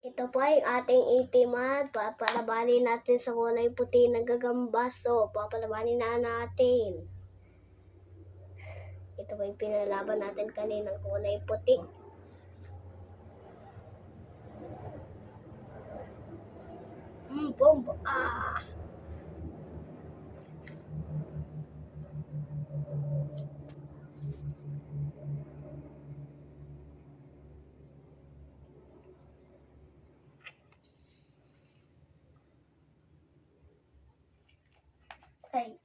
Ito po ay ating itiman. Papalabanin natin sa kulay puti na gagambaso. Papalabanin na natin. Ito po yung pinalaban natin kaninang kulay puti. Bomba! Ay,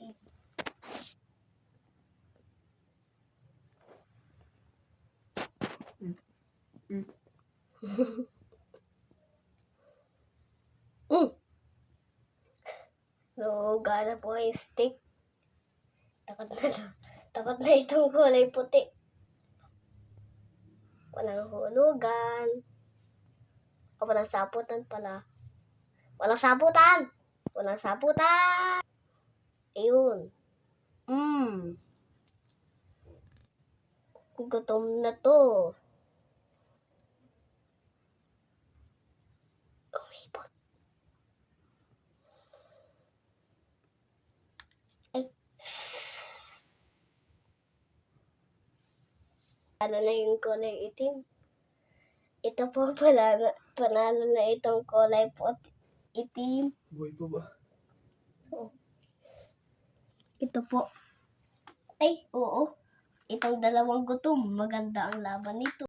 Luga na po yung stick. Takot na itong kulay puti. Walang hulugan. O, walang saputan pala. Walang saputan! Walang saputan! Ayun. Gutom na to. Umipot. Ay. Panalo na yung kulay itim. Ito po panalo na itong kulay itim. Buhay pa ba? Oh. Ito po. Ay, oo. Itong dalawang gutom. Maganda ang laban nito.